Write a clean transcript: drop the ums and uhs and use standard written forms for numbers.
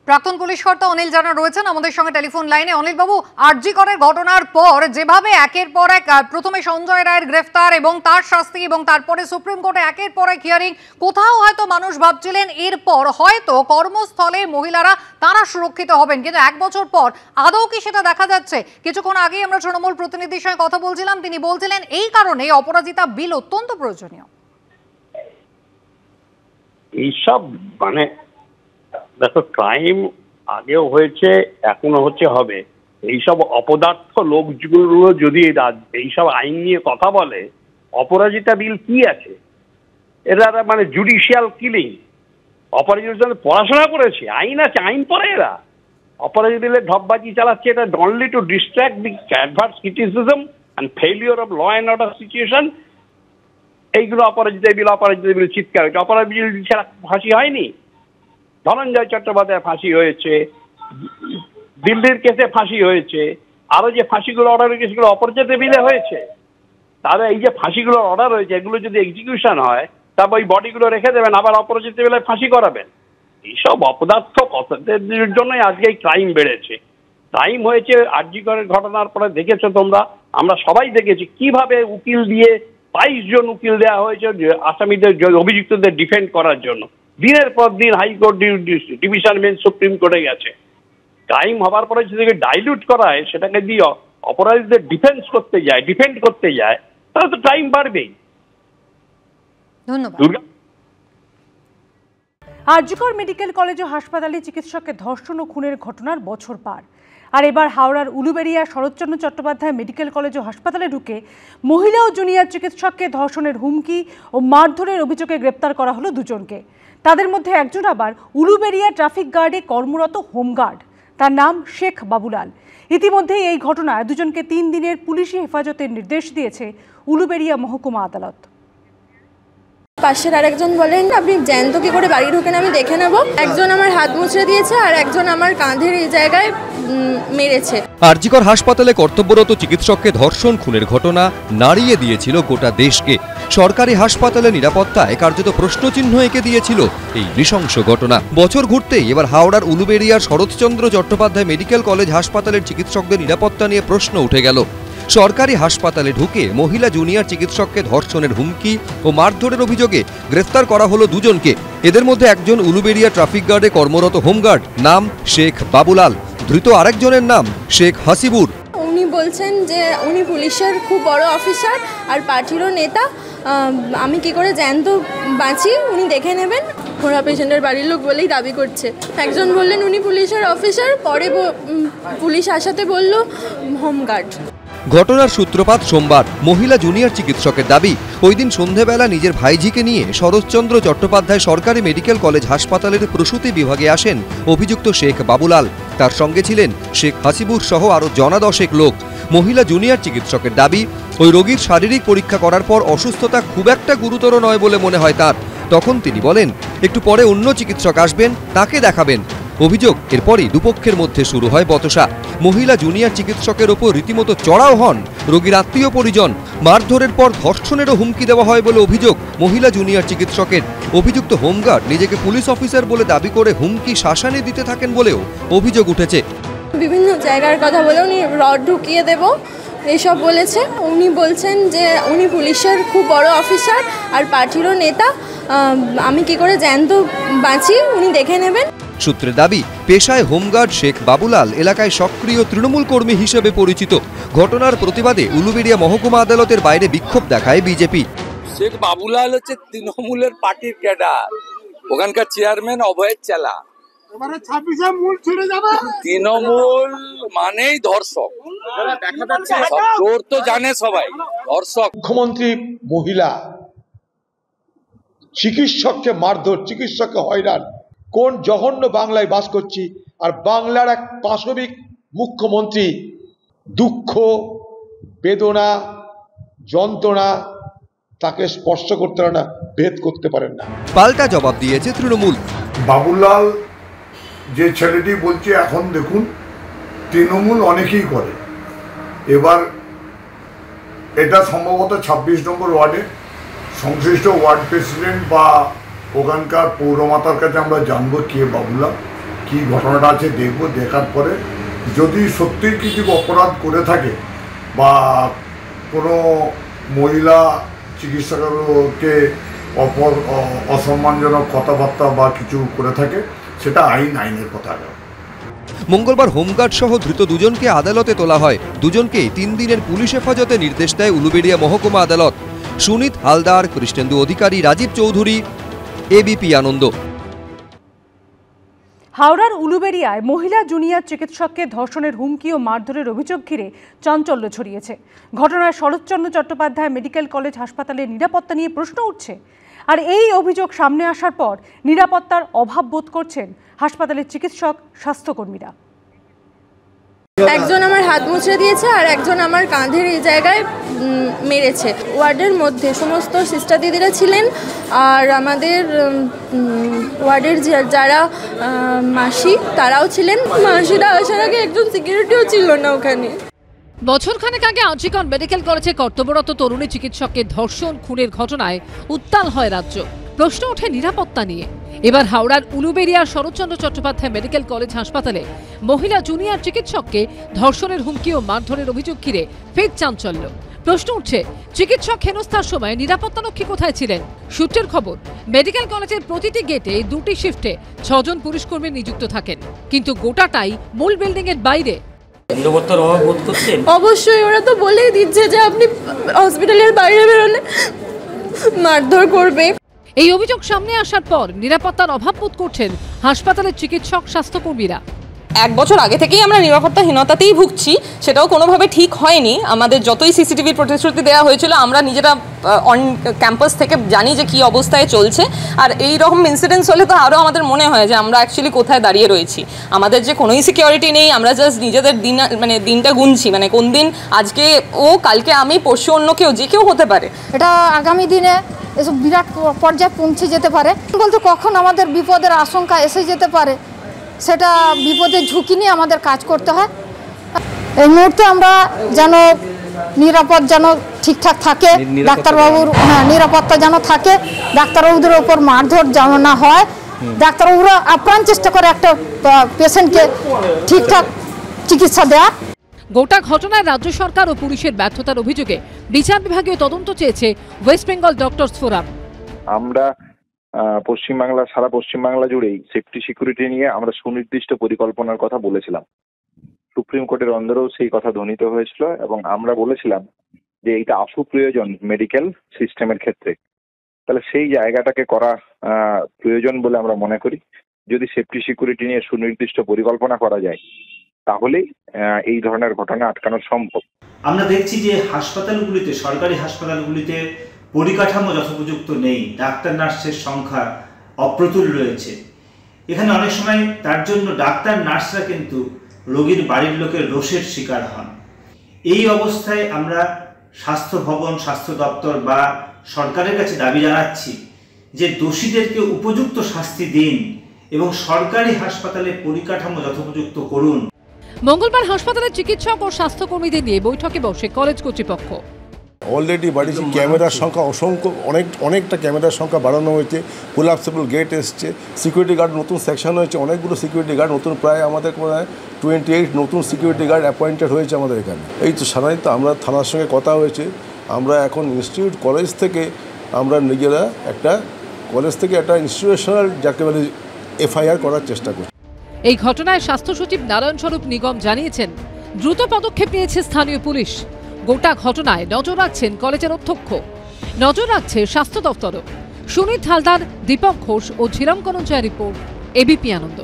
প্রাক্তন পুলিশ কর্তা অনিল জানা রয়েছেন আমাদের সঙ্গে টেলিফোন লাইনে। অনিল বাবু, আরজি করের ঘটনার পর যেভাবে একের পর এক প্রথমে সঞ্জয় রায়ের গ্রেফতার এবং তার শাস্তি এবং তারপরে সুপ্রিম কোর্টে একের পর এক হিয়ারিং, কোথাও হয়তো মানুষ ভাবছিলেন এরপর হয়তো কর্মস্থলে মহিলারা তারা সুরক্ষিত হবেন, কিন্তু এক বছর পর আদৌ কি সেটা দেখা যাচ্ছে? কিছুক্ষণ আগেই আমরা তৃণমূল প্রতিনিধির সঙ্গে কথা বলছিলাম, তিনি বলছিলেন এই কারণে অপরাজিতা বিল অত্যন্ত প্রয়োজনীয়। এইসব মানে দেখো, ক্রাইম আগেও হয়েছে, এখনো হচ্ছে, হবে। এইসব অপদার্থ লোকগুলো যদি এইসব আইন নিয়ে কথা বলে, অপরাজিতা বিল কি আছে? এরা মানে জুডিশিয়াল কিলিং। অপরাজিতা পড়াশোনা করেছে, আইন আছে, আইন পড়ে এরা। অপরাজিতা বিলের ঢপবাজি চালাচ্ছে, এটা only to distract the adverse criticism and failure of law and order situation. এইগুলো অপরাজিতা বিল চিৎকার হয়েছে। অপরাজিতা বিল ছাড়া ফাঁসি হয়নি। ধনঞ্জয় চট্টোপাধ্যায় ফাঁসি হয়েছে, দিল্লির কেসে ফাঁসি হয়েছে, আরো যে ফাঁসিগুলো অর্ডার হয়েছে সেগুলো অপরাজিতা বিলে হয়েছে। তাহলে এই যে ফাঁসিগুলো অর্ডার হয়েছে, এগুলো যদি এক্সিকিউশন হয়, তারপর ওই বডিগুলো রেখে দেবেন, আবার অপরাজিতা বিলে ফাঁসি করাবেন। এইসব অপদার্থ কথাদের জন্যই আজকে এই ক্রাইম বেড়েছে। ক্রাইম হয়েছে আরজি করের ঘটনার পরে, দেখেছো তোমরা, আমরা সবাই দেখেছি কিভাবে উকিল দিয়ে 22 জন উকিল দেওয়া হয়েছে আসামিদের, অভিযুক্তদের ডিফেন্ড করার জন্য। দিনের পর দিন হাইকোর্ট, ডিভিশন বেঞ্চ, সুপ্রিম কোর্টে গেছে। ক্রাইম হবার পরে যদি ডাইলুট করা হয়, সেটাকে দিয়ে অপরাধীদের ডিফেন্ড করতে যায়, তাহলে তো ক্রাইম বাড়বেই। ধন্যবাদ। আরজিকর মেডিকেল কলেজ ও হাসপাতালে চিকিৎসককে ধর্ষণ ও খুনের ঘটনার বছর পার। আর এবার হাওড়ার উলুবেড়িয়া শরৎচন্দ্র চট্টোপাধ্যায় মেডিকেল কলেজ ও হাসপাতালে ঢুকে মহিলা ও জুনিয়র চিকিৎসককে ধর্ষণের হুমকি ও মারধরের অভিযোগে গ্রেপ্তার করা হলো দুজনকে। তাদের মধ্যে একজন আবার উলুবেড়িয়া ট্রাফিক গার্ডে কর্মরত হোমগার্ড, তার নাম শেখ বাবুলাল। ইতিমধ্যেই এই ঘটনায় দুজনকে 3 দিনের পুলিশি হেফাজতের নির্দেশ দিয়েছে উলুবেড়িয়া মহকুমা আদালত। পাশের আরেকজন বলেন, আপনি জ্যান্ত কি করে বাড়ি ঢোকেন আমি দেখে নেব। একজন আমার হাত মুছড়ে দিয়েছে আর একজন আমার কাঁধের এই জায়গায় মেরেছে। আরজিকর হাসপাতালে কর্তব্যরত চিকিৎসককে ধর্ষণ খুনের ঘটনা নাড়িয়ে দিয়েছিল গোটা দেশকে। সরকারি হাসপাতালে নিরাপত্তায় কার্যত প্রশ্নচিহ্ন এঁকে দিয়েছিল এই নৃশংস ঘটনা। বছর ঘুরতেই এবার হাওড়ার উলুবেড়িয়ার শরৎচন্দ্র চট্টোপাধ্যায় মেডিকেল কলেজ হাসপাতালের চিকিৎসকদের নিরাপত্তা নিয়ে প্রশ্ন উঠে গেল। সরকারি হাসপাতালে ঢুকে মহিলা জুনিয়র চিকিৎসককে ধর্ষণের হুমকি ও মারধরের অভিযোগে গ্রেফতার করা হলো দুজনকে। এদের মধ্যে একজন উলুবেড়িয়া ট্রাফিক গার্ডে কর্মরত হোমগার্ড, নাম শেখ বাবুলাল। ধৃত আরেকজনের নাম শেখ হাসিবুর। উনি বলছেন যে উনি পুলিশের খুব বড় অফিসার আর পার্টিরও নেতা। আমি কি করে জ্যান্ত বাঁচি উনি দেখে নেবেন। ঘোড়া পেশেন্টের বাড়ির লোক বলেই দাবি করছে। একজন বললেন উনি পুলিশের অফিসার, পরে পুলিশ আসাতে বলল হোমগার্ড। ঘটনার সূত্রপাত সোমবার। মহিলা জুনিয়র চিকিৎসকের দাবি, ওই দিন সন্ধেবেলা নিজের ভাইঝিকে নিয়ে শরৎচন্দ্র চট্টোপাধ্যায় সরকারি মেডিকেল কলেজ হাসপাতালের প্রসূতি বিভাগে আসেন অভিযুক্ত শেখ বাবুলাল। তার সঙ্গে ছিলেন শেখ হাসিবুর সহ আরও জনা 10 লোক। মহিলা জুনিয়র চিকিৎসকের দাবি, ওই রোগীর শারীরিক পরীক্ষা করার পর অসুস্থতা খুব একটা গুরুতর নয় বলে মনে হয় তার। তখন তিনি বলেন, একটু পরে অন্য চিকিৎসক আসবেন, তাকে দেখাবেন। অভিযোগ, এরপরই দুপক্ষের মধ্যে শুরু হয় বচসা। মহিলা জুনিয়র চিকিৎসকের ওপর রীতিমতো চড়াও হন রোগীর আত্মীয় পরিজন। মারধরের পর ধর্ষণেরও হুমকি দেওয়া হয় বলে অভিযোগ মহিলা জুনিয়র চিকিৎসকের। অভিযুক্ত হোমগার্ড নিজেকে পুলিশ অফিসার বলে দাবি করে হুমকি শাসানি দিতে থাকেন বলেও অভিযোগ উঠেছে। বিভিন্ন জায়গার কথা বলে উনি রড ঢুকিয়ে দেব এসব বলেছে। উনি বলছেন যে উনি পুলিশের খুব বড় অফিসার আর পার্টিরও নেতা। আমি কি করে জ্যান্ত বাঁচি উনি দেখে নেবেন। সূত্রের দাবি, পেশায় হোমগার্ড শেখ বাবুলাল এলাকায় সক্রিয় তৃণমূল কর্মী হিসেবে পরিচিত। ঘটনার প্রতিবাদে উলুবেড়িয়া মহকুমা আদালতের বাইরে বিক্ষোভ দেখায় বিজেপি। শেখ বাবুলাল হচ্ছে তৃণমূলের পার্টির ক্যাডার, ওখানকার চেয়ারম্যান অভয়ের চেলা। তৃণমূল মানেই ধর্ষক, চোর তো জানে সবাই, ধর্ষক। মুখ্যমন্ত্রী মহিলা চিকিৎসককে মারধর, চিকিৎসককে হয়রান, কোন জঘন্য বাংলায় বাস করছি। আর বাংলার এক পাশবিক মুখ্যমন্ত্রী দুঃখ, বেদনা, যন্ত্রণা তাকে স্পর্শ করতে পারে না, ভেদ করতে পারেন না। পাল্টা জবাব দিয়েছে তৃণমূল। বাবুলাল যে ছেলেটি বলছে, এখন দেখুন তৃণমূল অনেকেই করে। এবার এটা সম্ভবত 26 নম্বর ওয়ার্ডে সংশ্লিষ্ট ওয়ার্ড প্রেসিডেন্ট বা ওখানকার পৌরমাতার কাছে আমরা জানবো কে বাবুলাল। কি ঘটনাটা আছে দেখব, দেখার পরে যদি সত্যিই কিছু অপরাধ করে থাকে বা কোনো মহিলা চিকিৎসককে অসম্মানজনক কথাবার্তা বা কিছু করে থাকে, সেটা আইনের কথা। মঙ্গলবার হোমগার্ড সহ ধৃত দুজনকে আদালতে তোলা হয়। দুজনকেই 3 দিনের পুলিশ হেফাজতে নির্দেশ দেয় উলুবেড়িয়া মহকুমা আদালত। সুনীত হালদার, কৃষ্ণেন্দু অধিকারী, রাজীব চৌধুরী, এবিপি আনন্দ। হাওড়ার উলুবেড়িয়ায় মহিলা জুনিয়র চিকিৎসককে ধর্ষণের হুমকি ও মারধরের অভিযোগ ঘিরে চাঞ্চল্য ছড়িয়েছে। ঘটনায় শরৎচন্দ্র চট্টোপাধ্যায় মেডিকেল কলেজ হাসপাতালের নিরাপত্তা নিয়ে প্রশ্ন উঠছে। আর এই অভিযোগ সামনে আসার পর নিরাপত্তার অভাব বোধ করছেন হাসপাতালের চিকিৎসক, স্বাস্থ্যকর্মীরা। একজন আমার হাত মুছড়ে দিয়েছে আর একজন আমার কাঁধের এই জায়গায় মেরেছে। ওয়ার্ডের মধ্যে সমস্ত সিস্টার দিদিরা ছিলেন আর আমাদের ওয়ার্ডের যারা মাসি তারাও ছিলেন। মাসিরা আসার আগে একজন সিকিউরিটিও ছিল না ওখানে। বছরখানেক আগে আরজিকর মেডিকেল কলেজে কর্তব্যরত তরুণী চিকিৎসককে ধর্ষণ খুনের ঘটনায় উত্তাল হয় রাজ্য। প্রশ্ন ওঠে নিরাপত্তা নিয়ে। এবার হাওড়ার উলুবেড়িয়ার শরৎচন্দ্র চট্টোপাধ্যায় মেডিকেল কলেজ হাসপাতালে মহিলা জুনিয়র চিকিৎসককে ধর্ষণের হুমকি ও মারধরের অভিযোগ ঘিরে ফের চাঞ্চল্য। প্রশ্ন উঠছে, চিকিৎসক হেনস্থার সময় নিরাপত্তারক্ষী কোথায় ছিলেন? সূত্রের খবর, মেডিকেল কলেজের প্রতিটি গেটে 2টি শিফটে 6 জন পুলিশকর্মী নিযুক্ত থাকেন, কিন্তু গোটাটাই মূল বিল্ডিং এর বাইরে। অবশ্যই ওরা তো বলেই দিচ্ছে যে আপনি হসপিটালের বাইরে বেরোলে মারধর করবে। এই অভিযোগ সামনে আসার পর নিরাপত্তার অভাব বোধ করছেন হাসপাতালের চিকিৎসক, স্বাস্থ্যকর্মীরা। 1 বছর আগে থেকেই আমরা নিরাপত্তাহীনতাতেই ভুগছি, সেটাও কোনোভাবে ঠিক হয়নি। আমাদের যতই সিসিটিভির প্রতিশ্রুতি দেওয়া হয়েছিল, আমরা নিজেরা অন ক্যাম্পাস থেকে জানি যে কি অবস্থায় চলছে। আর এই রকম ইনসিডেন্টস হলে তো আরও আমাদের মনে হয় যে আমরা অ্যাকচুয়ালি কোথায় দাঁড়িয়ে রয়েছি। আমাদের যে কোনোই সিকিউরিটি নেই, আমরা জাস্ট নিজেদের দিনটা গুনছি, কোন দিন আজকে ও, কালকে আমি, পরশু অন্য কেউ, যে কেউ হতে পারে। এটা আগামী দিনে এসব বিরাট পর্যায়ে পৌঁছে যেতে পারে। বলতে কখন আমাদের বিপদের আশঙ্কা এসে যেতে পারে, সেটা বিপদের ঝুঁকি নিয়ে আমাদের কাজ করতে হয়। এই মুহূর্তে আমরা যেন নিরাপদ যেন ঠিকঠাক থাকে, ডাক্তারবাবুর নিরাপত্তা যেন থাকে, ডাক্তারবাবুদের ওপর মারধর যেন না হয়। ডাক্তারবাবুরা আপ্রাণ চেষ্টা করে একটা পেশেন্টকে ঠিকঠাক চিকিৎসা দেওয়া। গোটা ঘটনায় রাজ্য সরকার ও পুলিশের ব্যর্থতার অভিযোগে বিচার বিভাগীয় তদন্ত চেয়েছে ওয়েস্ট বেঙ্গল ডক্টরস ফোরাম। আমরা পশ্চিমবাংলা, সারা পশ্চিমবাংলা জুড়েই সেফটি সিকিউরিটি নিয়ে আমরা সুনির্দিষ্ট পরিকল্পনার কথা বলেছিলাম। সুপ্রিম কোর্টের অন্দরেও সেই কথা ধ্বনিত হয়েছিল এবং আমরা বলেছিলাম যে এটা আশু প্রয়োজন মেডিকেল সিস্টেমের ক্ষেত্রে। তাহলে সেই জায়গাটাকে করা প্রয়োজন বলে আমরা মনে করি। যদি সেফটি সিকিউরিটি নিয়ে সুনির্দিষ্ট পরিকল্পনা করা যায়, তাহলেই এই ধরনের ঘটনা আটকানো সম্ভব। আমরা দেখছি যে হাসপাতালগুলিতে, সরকারি হাসপাতালগুলিতে পরিকাঠামো যথোপযুক্ত নেই, ডাক্তার নার্সের সংখ্যা অপ্রতুল রয়েছে। এখানে অনেক সময় তার জন্য ডাক্তার নার্সরা কিন্তু রোগীর বাড়ির লোকের রোষের শিকার হন। এই অবস্থায় আমরা স্বাস্থ্য ভবন, স্বাস্থ্য দপ্তর বা সরকারের কাছে দাবি জানাচ্ছি যে দোষীদেরকে উপযুক্ত শাস্তি দিন এবং সরকারি হাসপাতালে পরিকাঠামো যথোপযুক্ত করুন। মঙ্গলবার হাসপাতালের চিকিৎসক ও স্বাস্থ্যকর্মীদের নিয়ে বৈঠকে বসে কলেজ কর্তৃপক্ষ। অলরেডি বাড়িতে ক্যামেরার সংখ্যা অনেকটা ক্যামেরার সংখ্যা বাড়ানো হয়েছে। কোলাপসেবল গেট এসছে, সিকিউরিটি গার্ড নতুন সেকশন হয়েছে, অনেকগুলো সিকিউরিটি গার্ড নতুন, প্রায় আমাদের 28 নতুন সিকিউরিটি গার্ড অ্যাপয়েন্টেড হয়েছে আমাদের এখানে। এই তো সাধারণত আমরা থানার সঙ্গে কথা হয়েছে, আমরা এখন ইনস্টিটিউট কলেজ থেকে আমরা নিজেরা একটা ইনস্টিটিউশনাল যাকে বলে FIR করার চেষ্টা করছি। এই ঘটনায় স্বাস্থ্য সচিব নারায়ণ স্বরূপ নিগম জানিয়েছেন, দ্রুত পদক্ষেপ নিয়েছে স্থানীয় পুলিশ। গোটা ঘটনায় নজর রাখছেন কলেজের অধ্যক্ষ, নজর রাখছে স্বাস্থ্য দপ্তরও। সুনীত হালদার, দীপক ঘোষ ও ঝিরাম কনঞ্জয় রিপোর্ট, এবিপি আনন্দ।